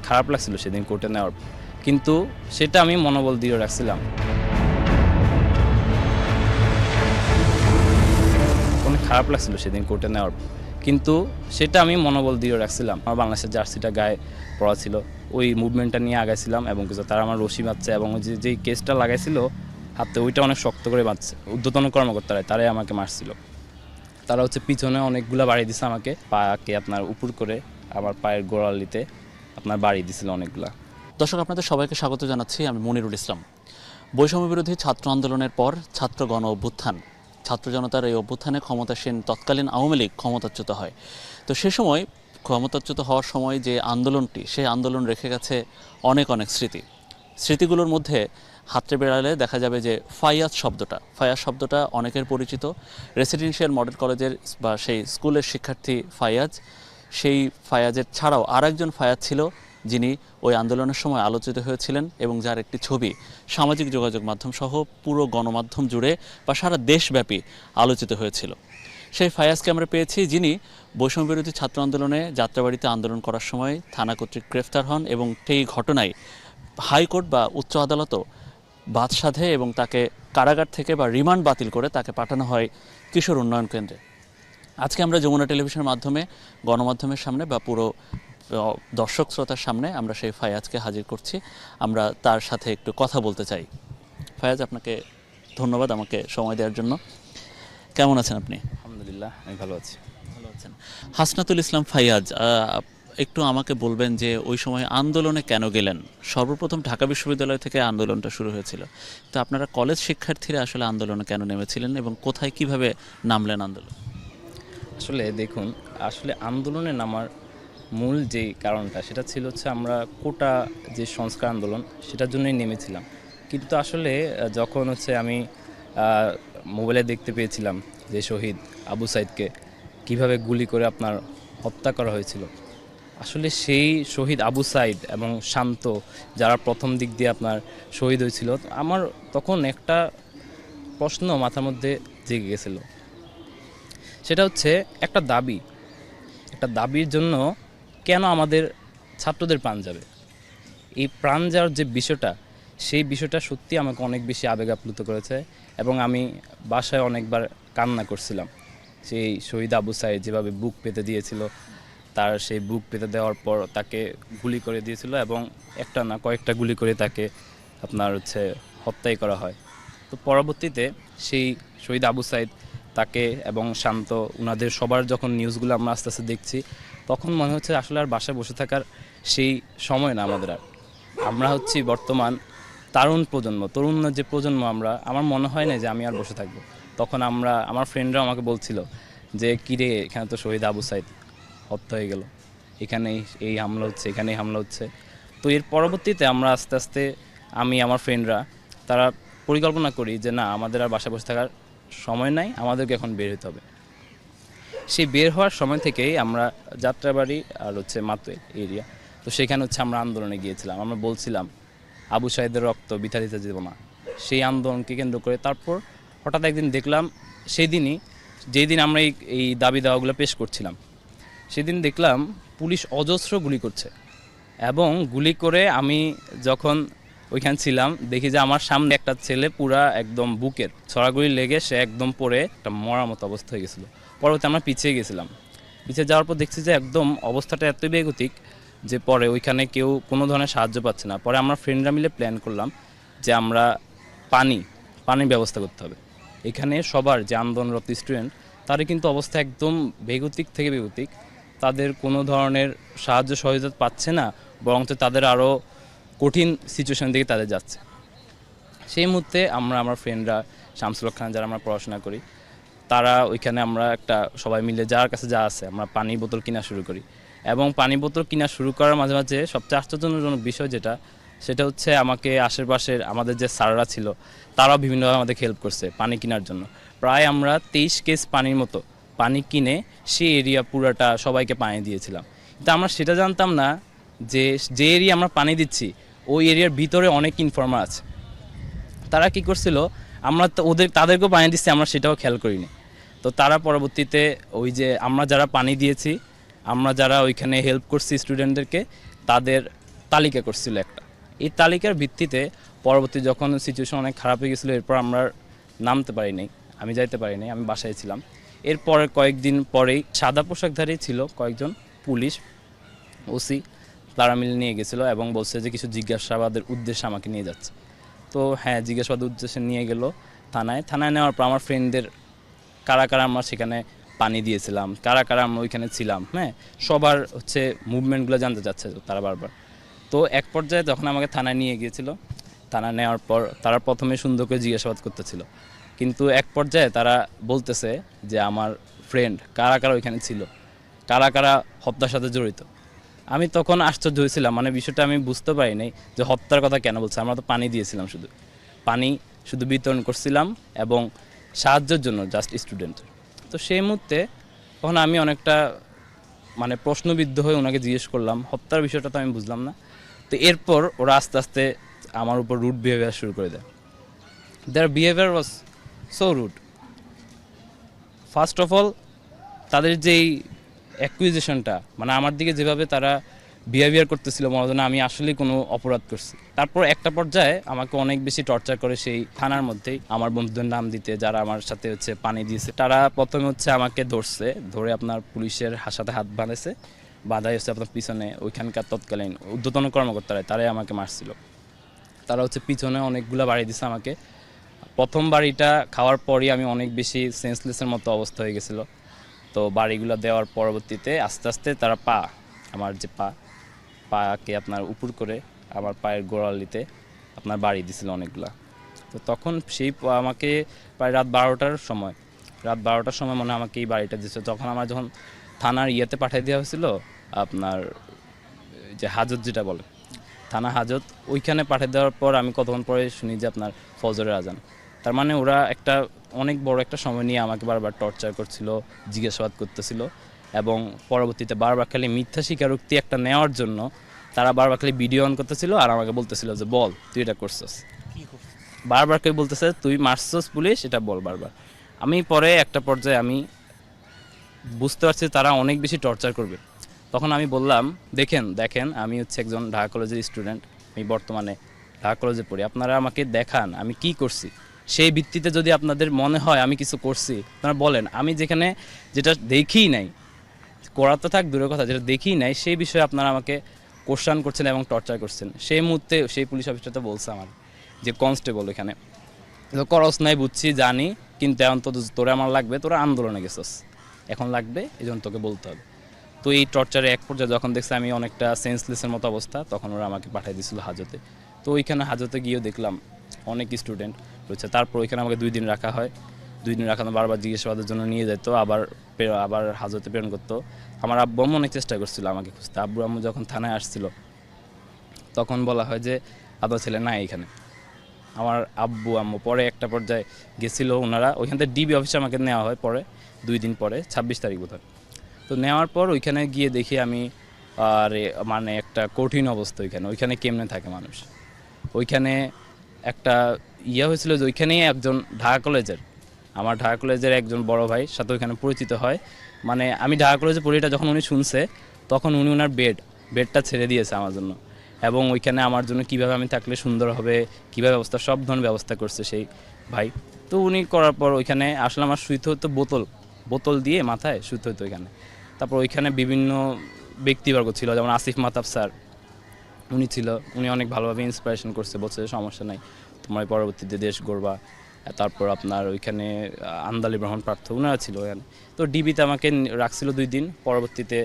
খারাপ লাগছিল সেদিন কোর্টে নেওয়ার, কিন্তু সেটা আমি মনোবল দৃঢ় রাখছিলাম। অনেক খারাপ লাগছিল সেদিন কোর্টে নেওয়ার, কিন্তু সেটা আমি মনোবল দৃঢ় রাখছিলাম। আমার বাংলাদেশের জার্সিটা গায়ে পড়া ছিল, ওই মুভমেন্টটা নিয়ে আগাইছিলাম এবং কিছু তারা আমার রশি বাঁধছে এবং ওই যেই কেসটা লাগাইছিল হাতে ওইটা অনেক শক্ত করে বাঁধছে। ঊর্ধ্বতন কর্মকর্তারা তারাই আমাকে মারছিল। তারা হচ্ছে পিছনে অনেকগুলো বাড়ি দিছে আমাকে, পাকে আপনার উপর করে আমার পায়ের গোড়ালিতে আপনার বাড়ি দিছিল অনেকগুলা। দর্শক, আপনাদের সবাইকে স্বাগত জানাচ্ছি। আমি মনিরুল ইসলাম। বৈষম্য বিরোধী ছাত্র আন্দোলনের পর ছাত্র গণ অভ্যুত্থান, ছাত্র জনতার এই অভ্যুত্থানে ক্ষমতাসীন তৎকালীন আওয়ামী লীগ ক্ষমতাচ্যুত হয়। তো সে সময় ক্ষমতাচ্যুত হওয়ার সময় যে আন্দোলনটি, সেই আন্দোলন রেখে গেছে অনেক স্মৃতিগুলোর মধ্যে হাতড়ে বেড়ালে দেখা যাবে যে ফাইয়াজ শব্দটা অনেকের পরিচিত। রেসিডেন্সিয়াল মডেল কলেজের বা সেই স্কুলের শিক্ষার্থী ফাইয়াজ, সেই ফায়াজের ছাড়াও আরেকজন ফায়াজ ছিল যিনি ওই আন্দোলনের সময় আলোচিত হয়েছিলেন এবং যার একটি ছবি সামাজিক যোগাযোগ মাধ্যম সহ পুরো গণমাধ্যম জুড়ে বা সারা দেশব্যাপী আলোচিত হয়েছিল। সেই ফায়াজকে আমরা পেয়েছি, যিনি বৈষম্যবিরোধী ছাত্র আন্দোলনে যাত্রাবাড়িতে আন্দোলন করার সময় থানা কর্তৃক গ্রেফতার হন এবং সেই ঘটনায় হাইকোর্ট বা উচ্চ আদালতও বাদ সাধে এবং তাকে কারাগার থেকে বা রিমান্ড বাতিল করে তাকে পাঠানো হয় কিশোর উন্নয়ন কেন্দ্রে। আজকে আমরা যমুনা টেলিভিশনের মাধ্যমে গণমাধ্যমের সামনে বা পুরো দর্শক শ্রোতার সামনে আমরা সেই ফায়াজকে হাজির করছি। আমরা তার সাথে একটু কথা বলতে চাই। ফায়াজ, আপনাকে ধন্যবাদ আমাকে সময় দেওয়ার জন্য। কেমন আছেন আপনি? আলহামদুলিল্লাহ, আমি ভালো আছি। ভালো আছেন। হাসনাতুল ইসলাম ফায়াজ, একটু আমাকে বলবেন যে ওই সময় আন্দোলনে কেন গেলেন? সর্বপ্রথম ঢাকা বিশ্ববিদ্যালয় থেকে আন্দোলনটা শুরু হয়েছিল, তো আপনারা কলেজ শিক্ষার্থীরা আসলে আন্দোলনে কেন নেমেছিলেন এবং কোথায় কিভাবে নামলেন আন্দোলন? আসলে দেখুন, আসলে আন্দোলনে নামার মূল যেই কারণটা সেটা ছিল হচ্ছে আমরা কোটা যে সংস্কার আন্দোলন সেটার জন্যই নেমেছিলাম। কিন্তু আসলে যখন হচ্ছে আমি মোবাইলে দেখতে পেয়েছিলাম যে শহীদ আবু সাইদকে কিভাবে গুলি করে আপনার হত্যা করা হয়েছিল, আসলে সেই শহীদ আবু সাইদ এবং শান্ত যারা প্রথম দিক দিয়ে আপনার শহীদ হয়েছিল, আমার তখন একটা প্রশ্ন মাথার মধ্যে জেগে গেছিল। সেটা হচ্ছে একটা দাবির জন্য কেন আমাদের ছাত্রদের প্রাণ যাবে? এই প্রাণ যাওয়ার যে বিষয়টা, সেই বিষয়টা সত্যি আমাকে অনেক বেশি আবেগ আপ্লুত করেছে এবং আমি বাসায় অনেকবার কান্না করছিলাম। সেই শহীদ আবু সাইদ যেভাবে বুক পেতে দিয়েছিল, তার সেই বুক পেতে দেওয়ার পর তাকে গুলি করে দিয়েছিল এবং একটা না কয়েকটা গুলি করে তাকে আপনার হচ্ছে হত্যাই করা হয়। তো পরবর্তীতে সেই শহীদ আবু সাইদ তাকে এবং শান্ত ওনাদের সবার যখন নিউজগুলো আমরা আস্তে আস্তে দেখছি, তখন মনে হচ্ছে আসলে আর বাসায় বসে থাকার সেই সময় না আমাদের আর। আমরা হচ্ছি বর্তমান তরুণ যে প্রজন্ম, আমার মনে হয় না যে আমি আর বসে থাকবো। তখন আমার ফ্রেন্ডরাও আমাকে বলছিল যে কিরে, এখানে তো শহীদ আবু সাইদ হত্যা হয়ে গেল, এখানেই এই হামলা হচ্ছে, এখানেই হামলা হচ্ছে। তো এর পরবর্তীতে আমরা আস্তে আস্তে আমি আমার ফ্রেন্ডরা তারা পরিকল্পনা করি যে না, আমাদের আর বাসায় বসে থাকার সময় নাই, আমাদেরকে এখন বের হতে হবে। সেই বের হওয়ার সময় থেকেই আমরা যাত্রাবাড়ি আর হচ্ছে মাতুয়ে এরিয়া, তো সেখানে হচ্ছে আমরা আন্দোলনে গিয়েছিলাম। আমরা বলছিলাম আবু সাইদের রক্ত বৃথা দিতে দেব না, সেই আন্দোলনকে কেন্দ্র করে। তারপর হঠাৎ একদিন দেখলাম, যেই দিন আমরা এই দাবি দাওয়াগুলো পেশ করছিলাম, সেদিন দেখলাম পুলিশ অজস্র গুলি করছে এবং গুলি করে আমি যখন ওইখানে ছিলাম দেখি যে আমার সামনে একটা ছেলে পুরা একদম বুকের ছড়াগুলি লেগে সে একদম পড়ে একটা মরার মতো অবস্থা হয়ে গেছিলো। পরবর্তী আমরা পিছিয়ে গেছিলাম, পিছিয়ে যাওয়ার পর দেখছি যে একদম অবস্থাটা এতই বেগতিক যে পরে ওইখানে কেউ কোনো ধরনের সাহায্য পাচ্ছে না। পরে আমরা ফ্রেন্ডরা মিলে প্ল্যান করলাম যে আমরা পানির ব্যবস্থা করতে হবে। এখানে সবার যে আন্দোলনরত স্টুডেন্ট, তাদের কিন্তু অবস্থা একদম বেগতিক থেকে বেগতিক, তাদের কোনো ধরনের সাহায্য সহযোগিতা পাচ্ছে না, বরঞ্চ তাদের আরও কঠিন সিচুয়েশন দিকে তাদের যাচ্ছে। সেই মুহূর্তে আমার ফ্রেন্ডরা শামসুল খান, যারা আমরা পড়াশোনা করি, তারা ওইখানে আমরা একটা সবাই মিলে যার কাছে যা আছে আমরা পানির বোতল কিনা শুরু করি। এবং পানি বোতল কিনা শুরু করার মাঝে মাঝে সবচেয়ে আশ্চর্যজনক বিষয় সেটা হচ্ছে আমাকে আশেপাশের আমাদের যে স্যাররা ছিল তারাও বিভিন্নভাবে আমাদের হেল্প করছে পানি কেনার জন্য। প্রায় আমরা 23 কেস পানির মতো পানি কিনে সেই এরিয়া পুরাটা সবাইকে পানি দিয়েছিলাম। কিন্তু আমরা সেটা জানতাম না যে এরিয়া আমরা পানি দিচ্ছি ওই এরিয়ার ভিতরে অনেক ইনফর্মার আছে। তারা কি করছিল, আমরা তো তাদেরকেও পানি দিচ্ছি, আমরা সেটাও খেয়াল করিনি। তো তারা পরবর্তীতে ওই যে আমরা যারা পানি দিয়েছি, আমরা যারা ওইখানে হেল্প করছি স্টুডেন্টদেরকে, তাদের তালিকা করছিল একটা। এই তালিকার ভিত্তিতে পরবর্তী যখন সিচুয়েশন অনেক খারাপ হয়ে গেছিলো, এরপর আমরা নামতে পারি নাই, আমি যাইতে পারি নাই, আমি বাসায় ছিলাম। এরপরে কয়েকদিন পরেই সাদা পোশাকধারী ছিল কয়েকজন পুলিশ, ওসি, তারা মিলে নিয়ে গেছিলো এবং বলছে যে কিছু জিজ্ঞাসাবাদের উদ্দেশ্যে আমাকে নিয়ে যাচ্ছে। তো হ্যাঁ, জিজ্ঞাসাবাদের উদ্দেশ্যে নিয়ে গেল থানায় নেওয়ার পর আমার ফ্রেন্ডদের কারা কারা আমরা সেখানে পানি দিয়েছিলাম, কারা কারা আমরা ওইখানে ছিলাম, হ্যাঁ, সবার হচ্ছে মুভমেন্টগুলো জানতে চাচ্ছে তারা বারবার। তো এক পর্যায়ে যখন আমাকে থানায় নিয়ে গিয়েছিল, থানায় নেওয়ার পর তারা প্রথমে সুন্দর করে জিজ্ঞাসাবাদ করতেছিল, কিন্তু এক পর্যায়ে তারা বলতেছে যে আমার ফ্রেন্ড কারা কারা ওইখানে ছিল, কারা কারা হত্যার সাথে জড়িত। আমি তখন আশ্চর্য হয়েছিলাম, মানে বিষয়টা আমি বুঝতে পারি নাই যে হত্যার কথা কেন বলছে। আমরা তো পানি দিয়েছিলাম, পানি শুধু বিতরণ করছিলাম এবং সাহায্যের জন্য জাস্ট স্টুডেন্ট। তো সেই মুহূর্তে তখন আমি অনেকটা মানে প্রশ্নবিদ্ধ হয়ে ওনাকে জিজ্ঞেস করলাম, হত্যার বিষয়টা তো আমি বুঝলাম না। তো এরপর ওরা আস্তে আস্তে আমার উপর রুড বিহেভিয়ার শুরু করে দেয়। Their behaviour was so rude. First of all তাদের যেই অ্যাকুইজিশনটা, মানে আমার দিকে যেভাবে তারা বিহেভিয়ার করতেছিল মনে হতো না আমি আসলেই কোনো অপরাধ করছি। তারপর একটা পর্যায়ে আমাকে অনেক বেশি টর্চার করে সেই থানার মধ্যেই, আমার বন্ধুদের নাম দিতে যারা আমার সাথে হচ্ছে পানি দিয়েছে। তারা প্রথমে হচ্ছে আমাকে ধরে আপনার পুলিশের সাথে হাত বাঁধাই হচ্ছে আপনার পিছনে, ওইখানকার তৎকালীন ঊর্ধ্বতন কর্মকর্তারা তারাই আমাকে মারছিল। তারা হচ্ছে পিছনে অনেকগুলো বাড়ি দিছে আমাকে। প্রথম বাড়িটা খাওয়ার পরই আমি অনেক বেশি সেন্সলেসের মতো অবস্থা হয়ে গেছিলো। তো বাড়িগুলো দেওয়ার পরবর্তীতে আস্তে আস্তে তারা আমার যে পাকে আপনার উপর করে আমার পায়ের গোড়ালিতে আপনার বাড়ি দিছিল অনেকগুলা। তো তখন সেই আমাকে প্রায় রাত 12টার সময় মনে হয় আমাকে এই বাড়িটা দিচ্ছে। তখন আমার যখন থানার ইয়েতে পাঠিয়ে দেওয়া হয়েছিল, আপনার যে হাজত যেটা বলে, থানা হাজত, ওইখানে পাঠিয়ে দেওয়ার পর আমি কতক্ষণ পরে শুনি যে আপনার ফজরের আজান। তার মানে ওরা একটা অনেক বড় একটা সময় নিয়ে আমাকে বারবার টর্চার করছিল, জিজ্ঞাসাবাদ করতেছিল এবং পরবর্তীতে বারবার খালি মিথ্যা স্বীকারোক্তি একটা নেওয়ার জন্য তারা বারবার খালি ভিডিও অন করতেছিল আর আমাকে বলতেছিল যে বল তুই এটা করছস। বারবার কেউ বলতেছে তুই মারছস পুলিশ, এটা বল বারবার। আমি পরে একটা পর্যায়ে আমি বুঝতে পারছি তারা অনেক বেশি টর্চার করবে। তখন আমি বললাম, দেখেন আমি হচ্ছে একজন ঢাকা কলেজের স্টুডেন্ট, আমি বর্তমানে ঢাকা কলেজে পড়ি, আপনারা আমাকে দেখান আমি কি করছি। সেই ভিত্তিতে যদি আপনাদের মনে হয় আমি কিছু করছি আপনারা বলেন। আমি যেটা দেখি নাই, করা তো থাক দূরের কথা, যেটা দেখি নাই সেই বিষয়ে আপনারা আমাকে কোশ্চেন করছেন এবং টর্চার করছেন। সেই মুহূর্তে সেই পুলিশ অফিসারটা বলছে আমার যে কনস্টেবল এখানে, করস নাই বুঝছি জানি, কিন্তু এখন তো তোরা আমার লাগবে, তোরা আন্দোলনে গেছস, এখন লাগবে, এই জন্য তোকে বলতে হবে। তো এই টর্চারে এক পর্যায়ে যখন দেখছে আমি অনেকটা সেন্সলেসের মতো অবস্থা, তখন ওরা আমাকে পাঠিয়ে দিয়েছিল হাজতে। তো ওইখানে হাজতে গিয়েও দেখলাম অনেক স্টুডেন্ট রয়েছে। তারপর ওইখানে আমাকে 2 দিন রাখা হয়। 2 দিন রাখানো বারবার জিজ্ঞাসাবাদের জন্য নিয়ে যেত, আবার হাজতে প্রেরণ করতো। আমার আব্বু আম্মু অনেক চেষ্টা করছিল আমাকে খুঁজতে। আব্বু আম্মু যখন থানায় আসছিল তখন বলা হয় যে আপনার ছেলে নাই এখানে। আমার আব্বু আম্মু পরে একটা পর্যায়ে গেছিলো ওনারা, ওইখান থেকে ডিবি অফিসে আমাকে নেওয়া হয় পরে 2 দিন পরে, 26 তারিখ বোধহয়। তো নেওয়ার পর ওইখানে গিয়ে দেখি আমি মানে একটা কঠিন অবস্থা। ওইখানে কেমনে থাকে মানুষ। ওইখানে একটা হয়েছিল যে ওইখানেই একজন আমার ঢাকা কলেজের একজন বড় ভাই সাথে ওইখানে পরিচিত হয়। মানে আমি ঢাকা কলেজে পড়ি, এটা যখন উনি শুনছে তখন উনি ওনার বেডটা ছেড়ে দিয়েছে আমার জন্য, এবং ওইখানে আমার জন্য কিভাবে আমি থাকলে সুন্দর হবে, কীভাবে সব ধরনের ব্যবস্থা করছে সেই ভাই। তো উনি করার পর ওইখানে আসলে আমার শুইতে হতো বোতল দিয়ে মাথায় শুইতে হতো ওইখানে। তারপর ওইখানে বিভিন্ন ব্যক্তিবর্গ ছিল, যেমন আসিফ মাহতাব স্যার, উনি ছিল, উনি অনেক ভালোভাবে ইন্সপিরেশন করছে, বলছে সমস্যা নাই তোমার পরবর্তীতে দেশ গড়বা। তারপর আপনার ওইখানে আন্দালি ব্রাহ্মণ প্রার্থ ওনারা ছিল ওখানে। তো ডিবিতে আমাকে রাখছিল 2 দিন, পরবর্তীতে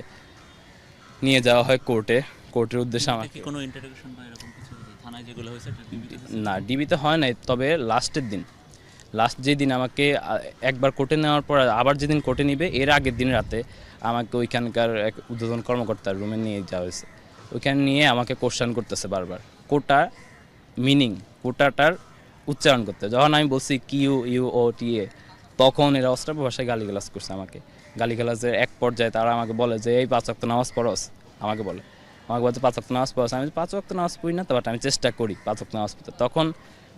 নিয়ে যাওয়া হয় কোর্টের উদ্দেশ্যে। আমাকে কোনো ইন্টারোগেশন বা এরকম কিছু থানায় যেগুলো হয়েছে না, ডিবিতে হয় নাই, তবে লাস্ট যেদিন আমাকে একবার কোর্টে নেওয়ার পর আবার যেদিন কোর্টে নিবে এর আগের দিন রাতে আমাকে ওইখানকার এক ঊর্ধ্বতন কর্মকর্তার রুমে নিয়ে যাওয়া হয়েছে। ওইখানে নিয়ে আমাকে কোশ্চেন করতেছে বারবার, কোটাটার উচ্চারণ করতে। যখন আমি বলছি QUOTA, তখন এরা অস্ট্রাপ ভাষায় গালিগালাজ করছে আমাকে। গালিগালাজের এক পর্যায়ে তারা আমাকে বলে যে এই 5 ওয়াক্ত নামাজ পড়স, আমাকে বলছে 5 ওয়াক্ত নামাজ পড়স। আমি 5 ওয়াক্ত নামাজ পড়ি না, বাট আমি চেষ্টা করি 5 ওয়াক্ত নামাজ পড়তে। তখন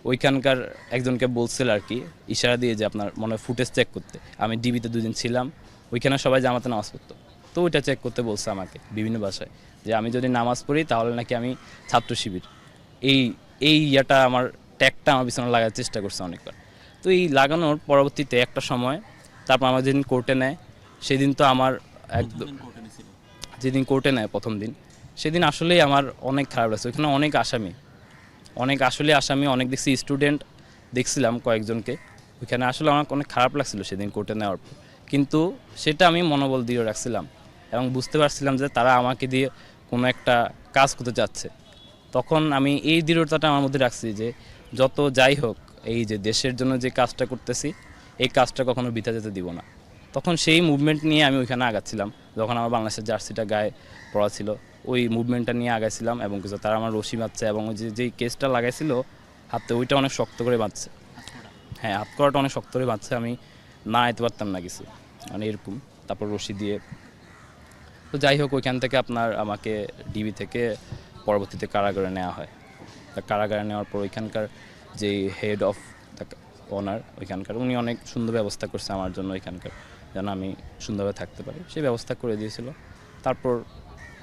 ওইখানকার একজনকে বলছিল আর কি, ইশারা দিয়ে যে আপনার মনে ফুটেজ চেক করতে। আমি ডিবিতে 2 দিন ছিলাম, ওইখানে সবাই জামাতে নামাজ পড়তো। তো তো ওইটা চেক করতে বলছে আমাকে বিভিন্ন ভাষায়, যে আমি যদি নামাজ পড়ি তাহলে নাকি আমি ছাত্র শিবির, এই এই ইয়াটা আমার ট্যাগটা আমার পিছনে লাগার চেষ্টা করছে অনেকবার। তো এই লাগানোর পরবর্তীতে একটা সময় তারপর আমার যেদিন কোর্টে নেয় সেদিন তো আমার একদম, যেদিন কোর্টে নেয় প্রথম দিন, সেদিন আসলেই আমার অনেক খারাপ লাগছে। ওইখানে অনেক আসামি, অনেক দেখছি স্টুডেন্ট দেখছিলাম কয়েকজনকে ওইখানে। আসলে আমার অনেক খারাপ লাগছিল সেদিন কোর্টে নেওয়ার পর, কিন্তু সেটা আমি মনোবল দিয়ে রাখছিলাম এবং বুঝতে পারছিলাম যে তারা আমাকে দিয়ে কোনো একটা কাজ করতে চাচ্ছে। তখন আমি এই দৃঢ়তাটা আমার মধ্যে রাখছি যে যত যাই হোক, এই যে দেশের জন্য যে কাজটা করতেছি এই কাজটা কখনো বৃথা যেতে দিব না। তখন সেই মুভমেন্ট নিয়ে আমি ওইখানে আগাচ্ছিলাম। যখন আমার বাংলাদেশের জার্সিটা গায়ে পড়া ছিল, ওই মুভমেন্টটা নিয়ে আগাইছিলাম এবং কিছু তারা আমার রশি বাঁধছে এবং ওই যেই কেসটা লাগাইছিল হাতে, ওইটা অনেক শক্ত করে বাঁধছে। হ্যাঁ, হাত করাটা অনেক শক্ত করে বাঁধছে, আমি না আইতে পারতাম না কিছু, মানে এরকম। তারপর রশি দিয়ে, তো যাই হোক ওইখান থেকে আপনার আমাকে ডিবি থেকে পরবর্তীতে কারাগারে নেওয়া হয়। তা কারাগারে নেওয়ার পর ওইখানকার যেই হেড অফ দ্য অনার ওইখানকার, উনি অনেক সুন্দর ব্যবস্থা করছে আমার জন্য ওইখানকার, যেন আমি সুন্দরভাবে থাকতে পারি, সেই ব্যবস্থা করে দিয়েছিল। তারপর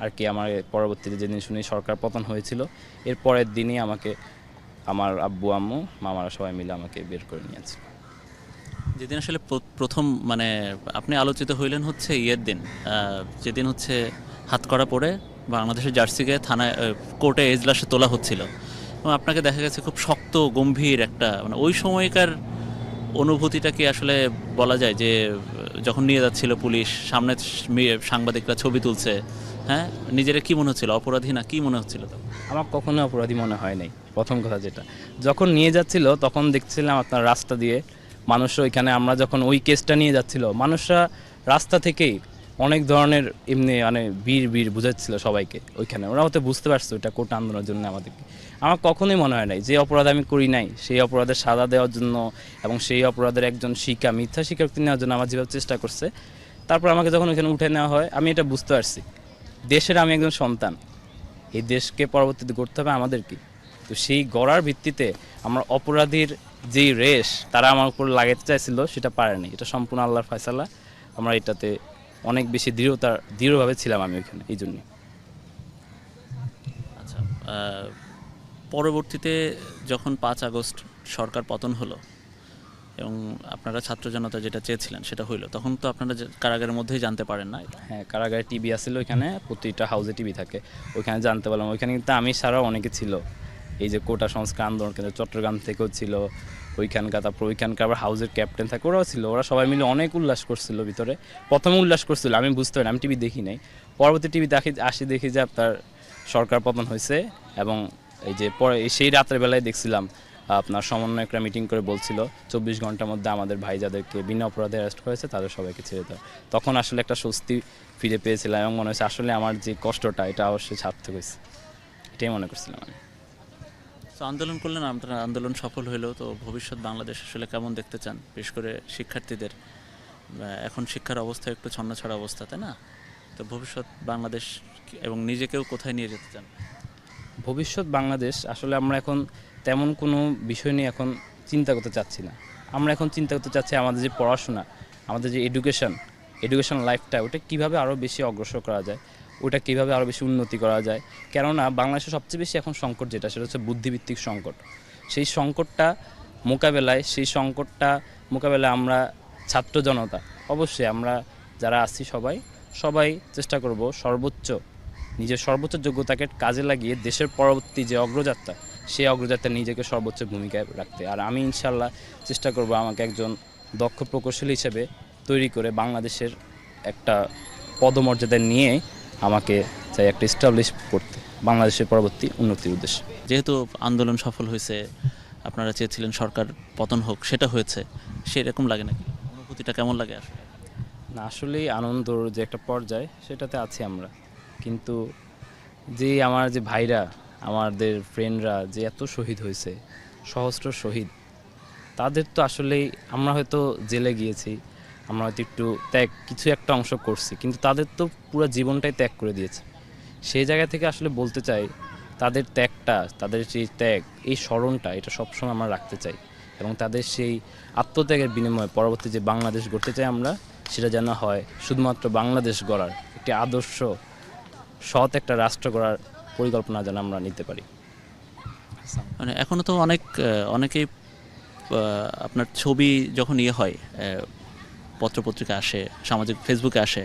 আর কি আমার পরবর্তীতে যেদিন শুনি সরকার পতন হয়েছিল, এর পরের দিনই আমাকে আমার আব্বু আম্মু মামারা সবাই মিলে আমাকে বের করে নিয়েছিল। যেদিন আসলে প্রথম মানে আপনি আলোচিত হইলেন হচ্ছে ইয়ের দিন, যেদিন হচ্ছে হাতকড়া পরে বাংলাদেশের জার্সিকে থানায় কোর্টে এজলাসে তোলা হচ্ছিল এবং আপনাকে দেখা গেছে খুব শক্ত গম্ভীর একটা, মানে ওই সময়কার অনুভূতিটা কি আসলে বলা যায় যে যখন নিয়ে যাচ্ছিল পুলিশ, সামনে সাংবাদিকরা ছবি তুলছে, হ্যাঁ, নিজেরা কি মনে হচ্ছিল, অপরাধী না কি মনে হচ্ছিল তখন? আমার কখনো অপরাধী মনে হয় নাই। প্রথম কথা যেটা, যখন নিয়ে যাচ্ছিল তখন দেখছিলাম আপনার রাস্তা দিয়ে মানুষরা, ওইখানে আমরা যখন ওই কেসটা নিয়ে যাচ্ছিল মানুষরা রাস্তা থেকেই অনেক ধরনের এমনি মানে বীর বুঝাচ্ছিল সবাইকে ওইখানে। ওরা হয়তো বুঝতে পারছে ওইটা কোর্ট আন্দোলনের জন্য আমাদেরকে। আমার কখনোই মনে হয় নাই যে অপরাধ আমি করি নাই সেই অপরাধের সাজা দেওয়ার জন্য এবং সেই অপরাধের একজন মিথ্যা স্বীকারোক্তি নেওয়ার জন্য আমার যেভাবে চেষ্টা করছে। তারপর আমাকে যখন ওইখানে উঠে নেওয়া হয় আমি এটা বুঝতে পারছি, দেশের আমি একজন সন্তান, এই দেশকে পরবর্তীতে গড়তে হবে আমাদেরকে। তো সেই গড়ার ভিত্তিতে আমরা অপরাধীর যেই রেশ তারা আমার উপর লাগাতে চাইছিল সেটা পারেনি, এটা সম্পূর্ণ আল্লাহর ফয়সালা। আমরা এটাতে অনেক বেশি দৃঢ়ভাবে ছিলাম আমি ওইখানে, এই জন্যই। আচ্ছা, পরবর্তীতে যখন 5 আগস্ট সরকার পতন হলো এবং আপনারা ছাত্র জনতা যেটা চেয়েছিলেন সেটা হইলো, তখন তো আপনারা কারাগারের মধ্যেই জানতে পারেন না? হ্যাঁ, কারাগারে টিভি আসছিল ওইখানে, প্রতিটা হাউসে টিভি থাকে, ওইখানে জানতে পারলাম। ওইখানে কিন্তু আমি ছাড়াও অনেকে ছিল, এই যে কোটা সংস্কার আন্দোলন কেন্দ্র চট্টগ্রাম থেকেও ছিল ওইখানকার, তারপর ওইখানকার আবার হাউসের ক্যাপ্টেন থাকে, ওরাও ছিল। ওরা সবাই মিলে অনেক উল্লাস করছিল ভিতরে, প্রথমে উল্লাস করছিল, আমি বুঝতে পারি, আমি টিভি দেখি নাই। পরবর্তী টিভি দেখি যে আপনার সরকার পতন হয়েছে এবং এই যে পরে সেই রাতের বেলায় দেখছিলাম আপনার সমন্বয়করা মিটিং করে বলছিল 24 ঘন্টার মধ্যে আমাদের ভাই যাদেরকে বিনা অপরাধে অ্যারেস্ট করেছে তাদের সবাইকে ছেড়ে দেয়। তখন আসলে একটা স্বস্তি ফিরে পেয়েছিলাম এবং মনে হয়েছে আসলে আমার যে কষ্টটা এটা অবশ্যই সার্থক হয়েছে, এটাই মনে করছিলাম আমি। তো আন্দোলন করলেন, আপনার আন্দোলন সফল হইলো, তো ভবিষ্যৎ বাংলাদেশ আসলে কেমন দেখতে চান? বিশেষ করে শিক্ষার্থীদের এখন শিক্ষার অবস্থা একটু ছন্নছাড়া অবস্থা, তাই না? তো ভবিষ্যৎ বাংলাদেশ এবং নিজেকেও কোথায় নিয়ে যেতে চান? ভবিষ্যৎ বাংলাদেশ আসলে আমরা এখন তেমন কোনো বিষয় নিয়ে এখন চিন্তা করতে চাচ্ছি না। আমরা এখন চিন্তা করতে চাচ্ছি আমাদের যে পড়াশোনা, আমাদের যে এডুকেশন লাইফটা, ওটা কীভাবে আরও বেশি অগ্রসর করা যায়, ওটা কীভাবে আরও বেশি উন্নতি করা যায়। কেননা বাংলাদেশে সবচেয়ে বেশি এখন সংকট যেটা, সেটা হচ্ছে বুদ্ধিভিত্তিক সংকট। সেই সংকটটা মোকাবেলায় আমরা ছাত্র জনতা, অবশ্যই আমরা যারা আছি সবাই চেষ্টা করব নিজের সর্বোচ্চ যোগ্যতাকে কাজে লাগিয়ে দেশের পরবর্তী যে অগ্রযাত্রা, সেই অগ্রযাত্রা নিজেকে সর্বোচ্চ ভূমিকায় রাখতে। আর আমি ইনশাল্লাহ চেষ্টা করব আমাকে একজন দক্ষ প্রকৌশলী হিসেবে তৈরি করে বাংলাদেশের একটা পদমর্যাদা নিয়ে আমাকে চাই একটা এস্টাবলিশ করতে বাংলাদেশের পরবর্তী উন্নতির উদ্দেশ্যে। যেহেতু আন্দোলন সফল হয়েছে, আপনারা চেয়েছিলেন সরকার পতন হোক, সেটা হয়েছে, সেরকম লাগে নাকি? অনুভূতিটা কেমন লাগে আসলে? না, আসলেই আনন্দর যে একটা পর্যায় সেটাতে আছি আমরা, কিন্তু যে আমার যে ভাইরা, আমাদের ফ্রেন্ডরা যে এত শহীদ হয়েছে, সহস্র শহীদ, তাদের তো আসলেই আমরা হয়তো জেলে গিয়েছি, আমরা হয়তো একটু কিছু একটা অংশ করছি, কিন্তু তাদের তো পুরো জীবনটাই ত্যাগ করে দিয়েছে। সেই জায়গা থেকে আসলে বলতে চাই তাদের ত্যাগটা, তাদের সেই ত্যাগ, এই স্মরণটা এটা সবসময় আমরা রাখতে চাই এবং তাদের সেই আত্মত্যাগের বিনিময়ে পরবর্তী যে বাংলাদেশ গড়তে চাই আমরা, সেটা যেন হয় শুধুমাত্র বাংলাদেশ গড়ার একটি আদর্শ সৎ একটা রাষ্ট্র গড়ার পরিকল্পনা যেন আমরা নিতে পারি। মানে এখনো তো অনেকেই আপনার ছবি যখন ইয়ে হয় পত্রপত্রিকা আসে, সামাজিক ফেসবুকে আসে,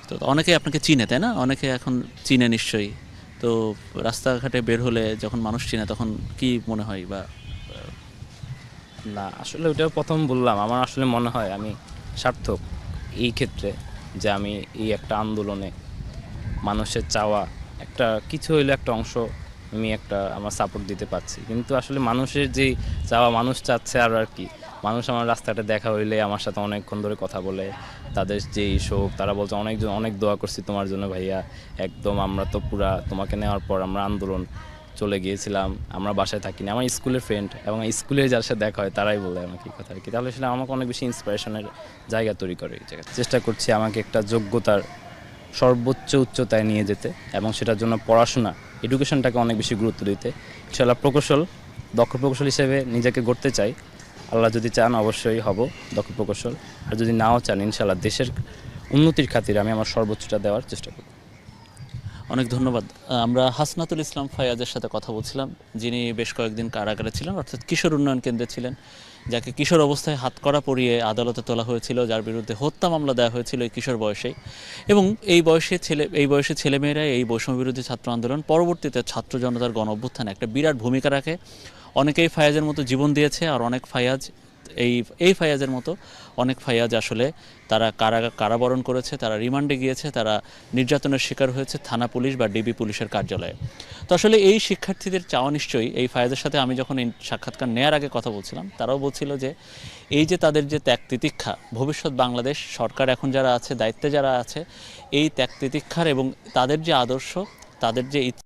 তো অনেকেই আপনাকে চিনে, তাই না? অনেকে এখন চিনে নিশ্চয়ই। তো রাস্তাঘাটে বের হলে যখন মানুষ চিনে তখন কি মনে হয়? বা না, আসলে ওইটা প্রথম বললাম, আমার আসলে মনে হয় আমি সার্থক এই ক্ষেত্রে, যে আমি এই একটা আন্দোলনে মানুষের চাওয়া একটা কিছু হইলে একটা অংশ আমি একটা আমার সাপোর্ট দিতে পারছি। কিন্তু আসলে মানুষের যেই চাওয়া, মানুষ চাচ্ছে আর আর কি, মানুষ আমার রাস্তাটা দেখা হইলে আমার সাথে অনেকক্ষণ ধরে কথা বলে, তাদের যেই শোক, তারা বলছে অনেকজন অনেক দোয়া করছি তোমার জন্য ভাইয়া, একদম আমরা তো পুরা তোমাকে নেওয়ার পর আমরা আন্দোলন চলে গিয়েছিলাম, আমরা বাসায় থাকিনি। আমার স্কুলের ফ্রেন্ড এবং স্কুলে যার সাথে দেখা হয় তারাই বলে আমাকে এই কথা আর কি। তাহলে সেটা আমাকে অনেক বেশি ইন্সপিরেশনের জায়গা তৈরি করে। এই জায়গায় চেষ্টা করছি আমাকে একটা যোগ্যতার সর্বোচ্চ উচ্চতায় নিয়ে যেতে, এবং সেটার জন্য পড়াশোনা, এডুকেশনটাকে অনেক বেশি গুরুত্ব দিতে। ইনশাআল্লাহ দক্ষ প্রকৌশল হিসেবে নিজেকে গড়তে চাই। আল্লাহ যদি চান অবশ্যই হব দক্ষ প্রকৌশল, আর যদি নাও চান ইনশাআল্লাহ দেশের উন্নতির খাতিরে আমি আমার সর্বোচ্চটা দেওয়ার চেষ্টা করব। অনেক ধন্যবাদ। আমরা হাসনাতুল ইসলাম ফায়াজের সাথে কথা বলছিলাম, যিনি বেশ কয়েকদিন কারাগারে ছিলেন, অর্থাৎ কিশোর উন্নয়ন কেন্দ্রে ছিলেন, যাকে কিশোর অবস্থায় হাতকড়া পরিয়ে আদালতে তোলা হয়েছিল, যার বিরুদ্ধে হত্যা মামলা দেওয়া হয়েছিল এই কিশোর বয়সেই। এবং এই বয়সে ছেলেমেয়েরা এই বৈষম্য বিরোধী ছাত্র আন্দোলন পরবর্তীতে ছাত্র জনতার গণ অভ্যুত্থানে একটা বিরাট ভূমিকা রাখে। অনেকেই ফায়াজের মতো জীবন দিয়েছে, আর অনেক ফায়াজ এই ফায়াজের মতো অনেক ফায়াজ আসলে তারা কারাবরণ করেছে, তারা রিমান্ডে গিয়েছে, তারা নির্যাতনের শিকার হয়েছে থানা পুলিশ বা ডিবি পুলিশের কার্যালয়ে। তো আসলে এই শিক্ষার্থীদের চাওয়া নিশ্চয়ই, এই ফায়াজের সাথে আমি যখন এই সাক্ষাৎকার নেওয়ার আগে কথা বলছিলাম, তারাও বলছিল যে এই যে তাদের যে ত্যাগ তিতিক্ষা, ভবিষ্যৎ বাংলাদেশ সরকার এখন যারা আছে, দায়িত্বে যারা আছে, এই ত্যাগ তিতিক্ষার এবং তাদের যে আদর্শ, তাদের যে